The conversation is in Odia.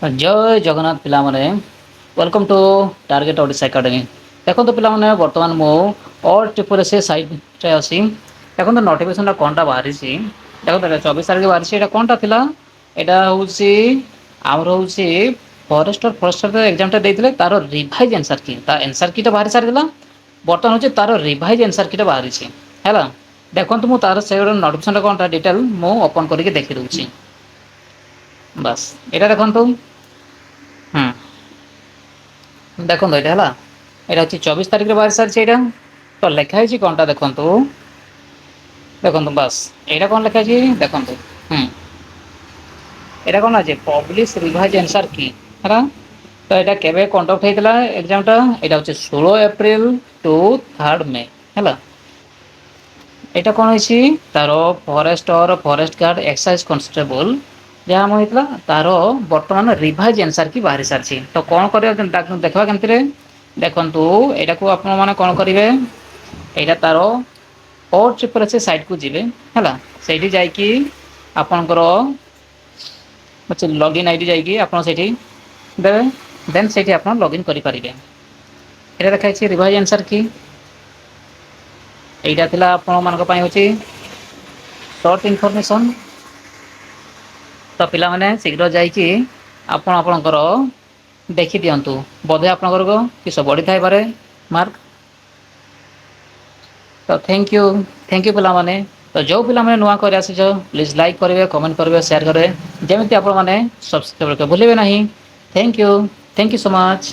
ଜୟ ଜଗନ୍ନାଥ ପିଲାମାନେ welcome to target Odisha academy. ଦେଖନ୍ତୁ ପିଲାମାନେ ବର୍ତ୍ତମାନ ମୁଁ ଅଲ୍ ଟ୍ରିପଲ୍ ଏସ୍ ସାଇଟ୍ରେ ଅଛି। ଦେଖନ୍ତୁ ନୋଟିଫିକେସନ୍ କ'ଣଟା ବାହାରିଛି। ଦେଖନ୍ତୁ 24 ତାରିଖ ବାହାରିଛି। ଏଇଟା କ'ଣଟା ଥିଲା? ଏଇଟା ହେଉଛି ଆମର ହେଉଛି ଫରେଷ୍ଟର ଏକ୍ଜାମଟା ଦେଇଥିଲେ ତାର ରିଭାଇଜ ଆନ୍ସର କି ତା ଆନ୍ସର କିଟା ବାହାରି ସାରିଥିଲା। ବର୍ତ୍ତମାନ ହେଉଛି ତାର ରିଭାଇଜ ଆନ୍ସର କିଟା ବାହାରିଛି ହେଲା। ଦେଖନ୍ତୁ ମୁଁ ତାର ସେ ନୋଟିଫିକେସନଟା କ'ଣଟା ଡିଟେଲ ମୁଁ ଓପନ୍ କରିକି ଦେଖିଦେଉଛି। ବାସ୍ ଏଇଟା ଦେଖନ୍ତୁ। ଦେଖନ୍ତୁ ଏଇଟା ହେଲା। ଏଇଟା ହେଉଛି 24 ତାରିଖରେ ବାହାରି ସାରିଛି। ଏଇଟା ତ ଲେଖା ହେଇଛି କ'ଣଟା ଦେଖନ୍ତୁ। ଦେଖନ୍ତୁ ବାସ୍ ଏଇଟା କ'ଣ ଲେଖା ହେଇଛି ଦେଖନ୍ତୁ। ଏଇଟା କ'ଣ ଅଛି ପବ୍ଲିଶ ରିଭାଇଜ ଆନ୍ସର କି ହେଲା। ତ ଏଇଟା କେବେ କଣ୍ଡକ୍ଟ ହେଇଥିଲା ଏକ୍ଜାମଟା? ଏଇଟା ହେଉଛି 16 ଏପ୍ରିଲ ଟୁ 3 ମେ ହେଲା। ଏଇଟା କ'ଣ ହେଇଛି ତାର ଫରେଷ୍ଟ ଗାର୍ଡ ଏକ୍ସାଇଜ କନଷ୍ଟେବଲ ଯାହା ଆମ ହେଇଥିଲା ତାର ବର୍ତ୍ତମାନ ରିଭାଇଜ ଆନ୍ସର କି ବାହାରି ସାରିଛି। ତ କ'ଣ କରିବା ଦେଖିବା କେମିତିରେ ଦେଖନ୍ତୁ ଏଇଟାକୁ ଆପଣ ମାନେ କ'ଣ କରିବେ? ଏଇଟା ତାର ଅଲ୍ ସାଇଟ୍କୁ ଯିବେ ହେଲା। ସେଇଠି ଯାଇକି ଆପଣଙ୍କର ଲଗ୍ଇନ୍ ଆଇଡି ଯାଇକି ଆପଣ ସେଇଠି ଦେବେ। ଦେନ୍ ସେଇଠି ଆପଣ ଲଗ୍ଇନ୍ କରିପାରିବେ। ଏଇଟା ଦେଖାହେଇଛି ରିଭାଇଜ ଆନ୍ସର କି। ଏଇଟା ଥିଲା ଆପଣମାନଙ୍କ ପାଇଁ ହେଉଛି ସର୍ଟ ଇନଫର୍ମେସନ୍। ତ ପିଲାମାନେ ଶୀଘ୍ର ଯାଇକି ଆପଣ ଆପଣଙ୍କର ଦେଖିଦିଅନ୍ତୁ। ବୋଧେ ଆପଣଙ୍କର କିସ ବଢ଼ିଥାଇପାରେ ମାର୍କ। ତ ଥ୍ୟାଙ୍କ ୟୁ ପିଲାମାନେ। ତ ଯେଉଁ ପିଲାମାନେ ନୂଆ କରି ଆସିଛ ପ୍ଲିଜ୍ ଲାଇକ୍ କରିବେ, କମେଣ୍ଟ କରିବେ, ସେୟାର କରିବେ। ଯେମିତି ଆପଣମାନେ ସବସ୍କ୍ରାଇବ୍ ଭୁଲିବେ ନାହିଁ। Thank you so much.